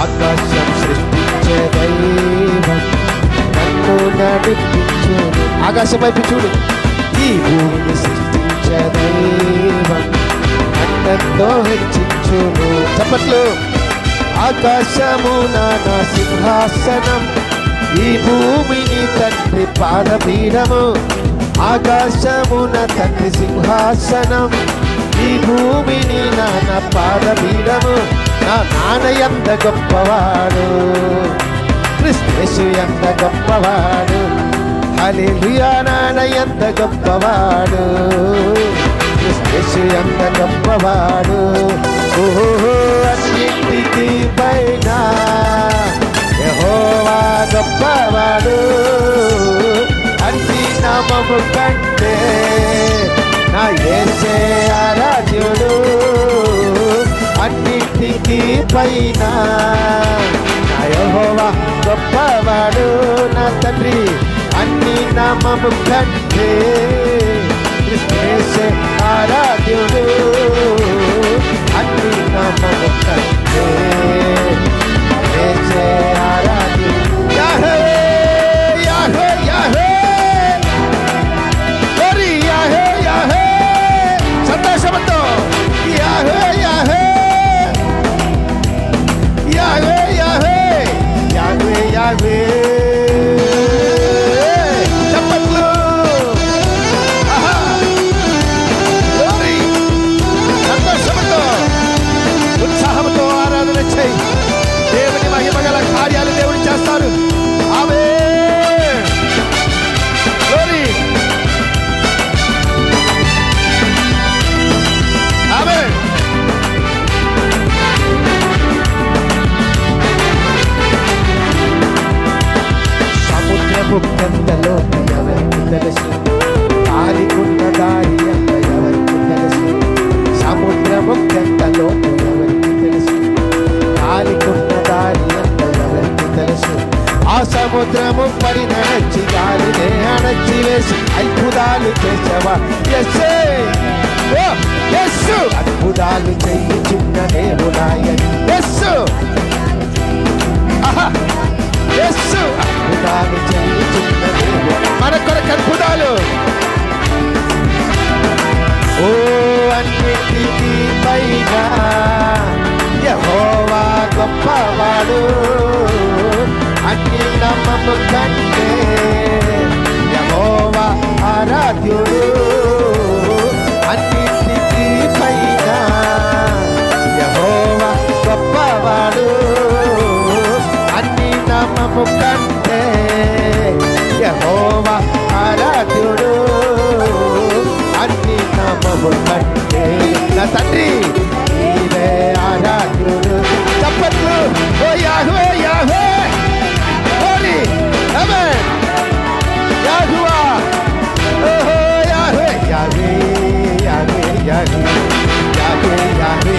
ఆకాశం సృష్టించే దైవం నన్ను నడిపించును. ఆకాశం వైపు చూడు. ఈ భూమిని సృష్టించే దైవం నన్నెంతో హెచ్చించును. చప్పట్లు. ఆకాశమున నా సింహాసనం, ఈ భూమిని తండ్రి పాదపీఠము. ఆకాశమున తండ్రి సింహాసనం, ఈ భూమిని నాన్న పాదపీఠము. నా నాన్న ఎంత గొప్పవాడు, క్రీస్తు ఎంత గొప్పవాడు. హల్లెలూయా. నాన్న ఎంత గొప్పవాడు, క్రీస్తు ఎంత గొప్పవాడు. ఓహో అన్నింటికి పైన యెహోవా గొప్పవాడు. అన్ని నామము కంటే నా యేసే ఆరాధ్యుడు. అన్నింటికి పైన నా యెహోవా గొప్పవాడు. నా తండ్రి అన్ని నామము కంటే యేసే ఆరాధ్యుడు. అన్ని నామము కంటే యేసే ఆరాధ్యుడు. యాహే యాహే యాహే హరి యాహే యాహే. సంతోషంతో యాహే యాహే యాహే యాహే యాహే యాహే. ఉత్సాహంతో ఆరాధన చేయి. దేవుని మహిమగల కార్యాలు దేవుడు చేస్తారు. ఆమేన్. గ్లోరీ. ఆమేన్. సముద్రపు కిందలో ఎవరికి తెలుసు, కాలికున్న దారి ఎంత ఎవరికి తెలుసు. సముద్రము కిందలో ఎవరికి తెలుసు, కాలికున్న దారి ఎంత ఎవరికి తెలుసు. ఆ సముద్రము పడి నడచి గాలినే అణచి వేసి అద్భుతాలు చేసేవా యెస్సే. ఓ యెస్సు. అద్భుతాలు చేయుచున్న దేవుడాయని యెస్సు. ఆహా యెస్సు. అద్భుతాలు చేయుచున్న దేవుడు. మన కొరకు అద్భుతాలు. ఓ అన్నిటికీ పైన యెహోవా గొప్పవాడు. అన్ని నామము కంటే యెహోవా ఆరాధ్యుడు. అన్నిటికీ పైన యెహోవా గొప్పవాడు. అన్ని నామము కంటే యెహోవా ఆరాధ్యుడు. అన్ని నామము కంటే నా తండ్రి నీవే ఆరాధ్యుడు. చప్పట్లు. ఓ యాహ్వే యాహ్వే. హోరీ. ఆమేన్. యాహ్వా. ఓహో Yahweh Yahweh Yahweh Yahweh Yahweh Yahweh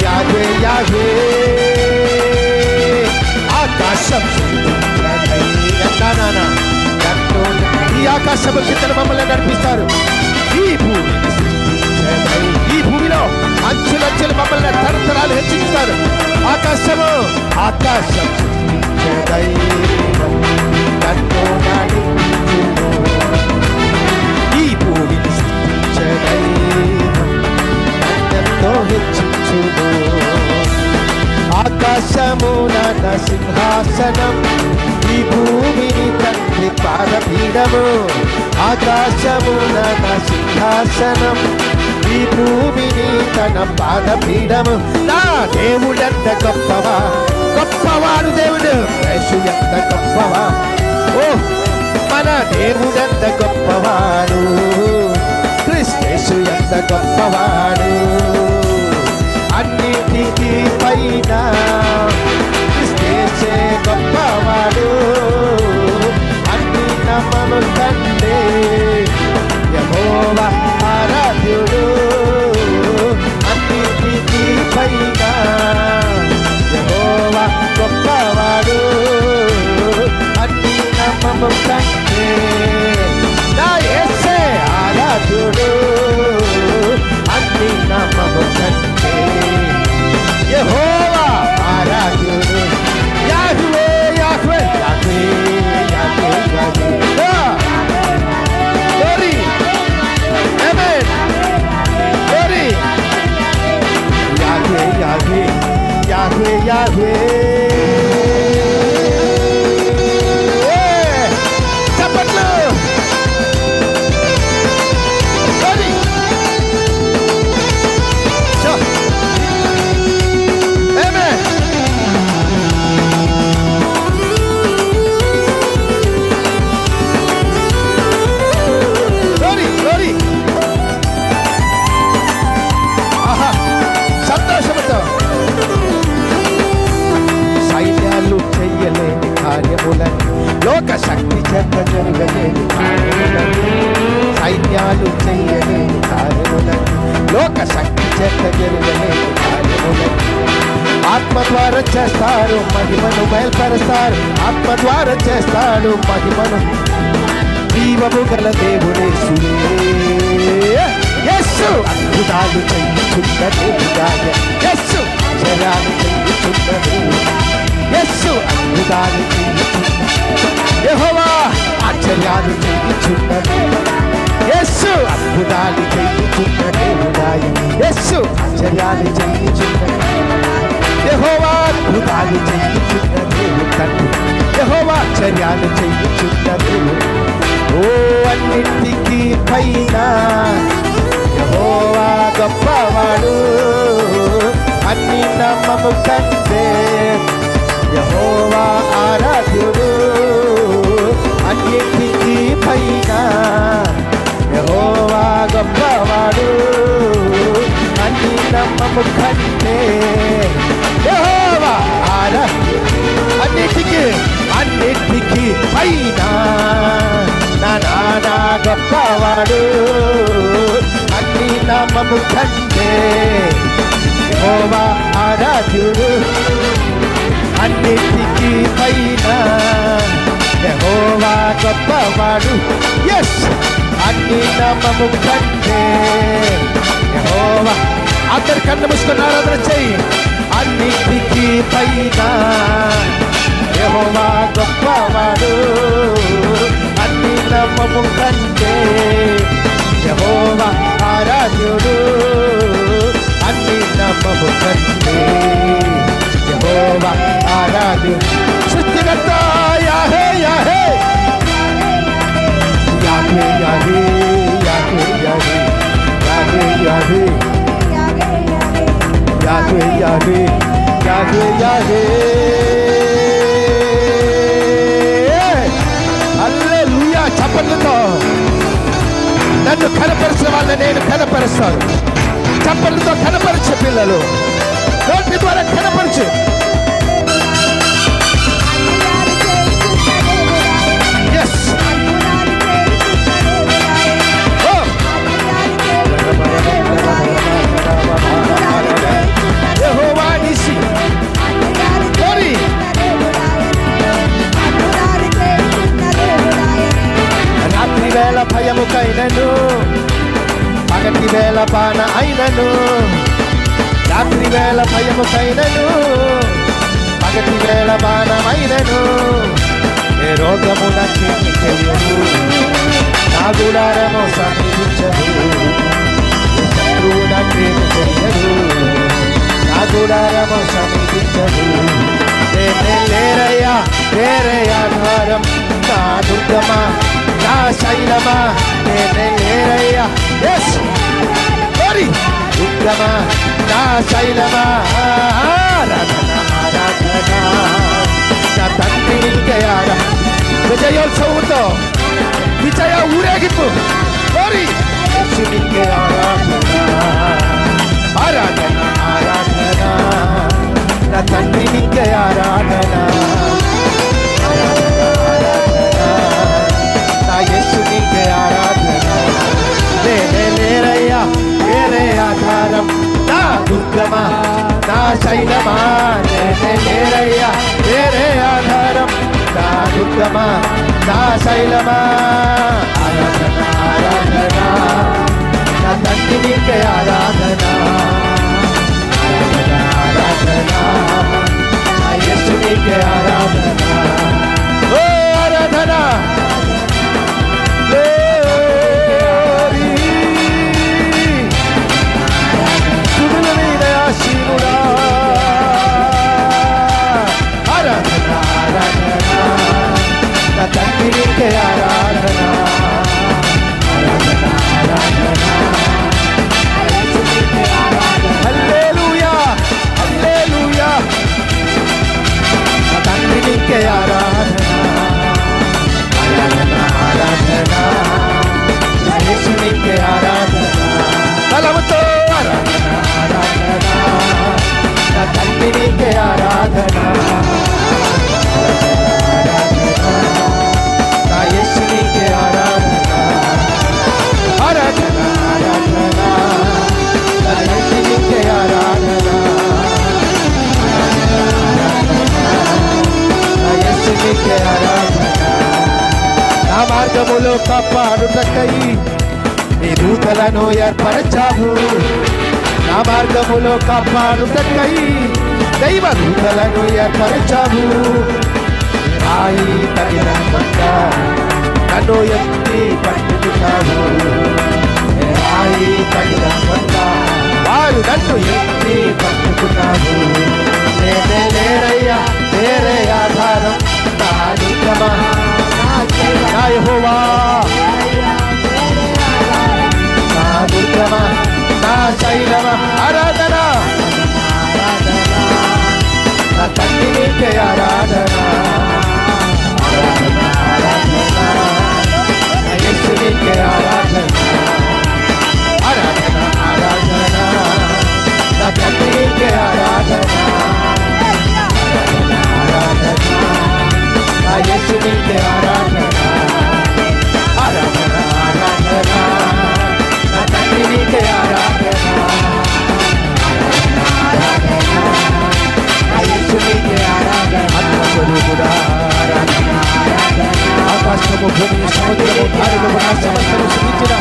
Yahweh Yahweh. ఆకాశం ఈ ఆకాశము కింద మమ్మల్ని నడిపిస్తారు. ఈ భూమిని ఈ భూమిలో అంచులంచెలు మమ్మల్ని తరతరాలు హెచ్చిస్తారు. ఆకాశము ఆకాశం నన్ను నడిపించును. ఈ భూమిని నన్నెంతో హెచ్చించును. ఆకాశము నా సింహాసనం, ఈ భూమిని తండ్రి పాదపీఠము. ఆకాశము నా సింహాసనం, ఈ భూమిని తన పాదపీఠము. నా దేవుడెంత గొప్పవా, గొప్పవాడు దేవుడు. యేసు ఎంత గొప్పవా. ఓ మన దేవుడెంత గొప్పవాడు. క్రీస్తు ఎంత గొప్పవాడు. అన్నిటికీ పైన క్రీస్తే గొప్పవాడు. అన్ని నామము కంటే యెహోవా ఆరాధ్యుడు. అన్నిటికీ పైన యెహోవా గొప్పవాడు. అన్ని నామము కంటే నా యేసే ఆరాధ్యుడు. అన్ని నామము కంటే యెహోవా ఆరాధ్యుడు. యాహే చప్పట్లు సంతోషముతో సైన్యాలు చెయ్యలేని కార్యములని లోక శక్తి చేత జరగలేని కార్యములని సైన్యాలు చెయ్యలేని కార్యములని లోక శక్తి చేత జరగలేని కార్యములని ఆత్మ ద్వారా చేస్తారు మహిమను బయలుపరుస్తారు ఆత్మ ద్వారా చేస్తాడు మహిమను జీవము గల దేవుడేసుడే యేసు అద్భుతాలు చెయ్యుచున్న దేవుడాయ యేసు ఆశ్చర్యాలు చెయ్యుచున్న దేవుడు యేసు అద్భుతాలు చెయ్యుచున్న యెహోవా ఆశ్చర్యాలు చెయ్యుచున్న దేవుడు యేసు అద్భుతాలు చెయ్యుచున్న దేవుడాయ యేసు ఆశ్చర్యాలు చెయ్యుచున్న యెహోవా అద్భుతాలు చెయ్యుచున్న దేవుడు తండ్రి యెహోవా ఆశ్చర్యాలు చెయ్యుచున్న దేవుడు ఓ అన్నింటికి పైన యెహోవా గొప్పవాడు అన్ని నామము కంటే యెహోవా ఆరాధ్యుడు అన్నింటికి పైన యెహోవా గొప్పవాడు అన్ని నామము కంటే యెహోవా ఆరాధ్యుడు అన్నిటికి పైన నానా గొప్పవాడు అన్ని నామము కంటే యెహోవా ఆరాధ్యుడు అన్నిటికి పైన యెహోవా గొప్పవాడు ఎస్ అన్ని నామము కంటే యెహోవా అందరి కన్ను మూసుకొని ఆరాధన చెయ్యి అన్నిటికి పైన యెహోవా గొప్పవాడు అన్ని నామము కంటే యెహోవా ఆరాధ్యుడు అన్ని నామము కంటే యెహోవా ఆరాధ్యుడు సృష్టికర్త యాహే యాహే యాహే యాహే యాహే యాహే యాహే యాహే యాహే యాహే యాహే హల్లెలూయా చప్పట్లతో నన్ను కనపరిచిన వాళ్ళని నేను కనపరుస్తాను చప్పట్లతో కనపరిచే పిల్లలు నోటి ద్వారా కనపరిచే యెహోవా నిసి రాత్రి వేళ భయముకైనను పగటి వేళ బాణ అయినను రాత్రి వేళ భయముకైనను పగటి వేళ బాణమైనను ఏ రోగము నాకేమి తెలియదు నా గుడారము సమీపించదు ఏ శత్రువు నాకేమి తెలియదు నా గుడారము సమీపించదు లేరయ్యా వేరే ఆధారం నా దుర్గమా నా శైలమా లేరయ్యా దుర్గమా నా శైలమా ఆరాధన ఆరాధన నా తండ్రి నీకే విజయోత్సవంతో విజయ ఊరేగింపు యేసునికే ఆరాధన ఆరాధన ఆరాధన నా తండ్రి నీకే ఆరాధన ఆరాధన ఆరాధన నా యేసునికే ఆరాధన లేరయ్యా వేరే ఆధారం నా దుర్గమా నా శైలమా లేరయ్యా వేరే ఆధారం నా దుర్గమా నా శైలమా ఆరాధన ఆరాధన నా తండ్రి నీకే ఆరాధన ఆరాధన ఆరాధన నా యేసు నీకే ఆరాధన ఓ ఆరాధన మార్గములో కాపాడుటకై నీ దూతలను ఏర్పరచావు. నా మార్గములో కాపాడుటకై దైవ దూతలను ఏర్పరచావు. రాయి తగిన కొండ నన్ను ఎత్తి పట్టుకున్నావు. రాయి తగిన కొండ వారు నన్ను ఎత్తి పట్టుకున్నావు. నేనే లేరయ్యా వేరే ఆధారం నా నిజమా నా యెహోవా నా దుర్గమా నా శైలమా ఆరాధన నా తండ్రి నీకే ఆరాధన యేసు నీకే ఆరాధన ఆరాధన ఆరాధన నా తండ్రి నీకే ఆరాధన ఆరాధన నా యేసు నీకే ఆరాధన ఆరాధన ఆరాధన నా తండ్రి నీకే ఆరాధన ఆత్మస్వరూపుడా ఆకాశము భూమి సముద్రము దారులు సమస్తము సృష్టించిన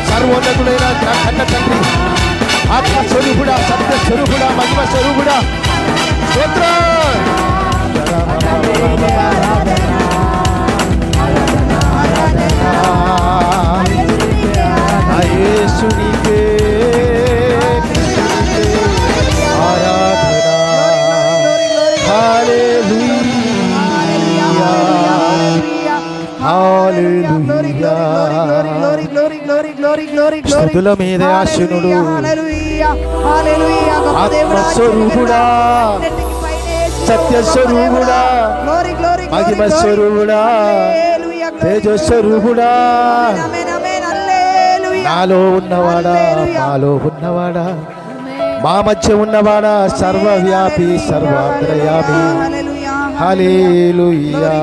సర్వోన్నతుడైన నా కన్న తండ్రి ఆత్మస్వరూపుడా సత్యస్వరూపుడా మహిమ స్వరూపుడా స్తోత్రం. యేసునికే ఆరాధన హల్లెలూయా హల్లెలూయా స్తుతుల మీద ఆశీనుడు ఆత్మస్వరూపుడా సత్యస్వరూపుడా మహిమ స్వరూపుడా తేజస్వరూపుడా నాలో ఉన్నవాడా మాలో ఉన్నవాడా మా మధ్య ఉన్నవాడా సర్వవ్యాపి సర్వాంతర్యామి హల్లెలూయా.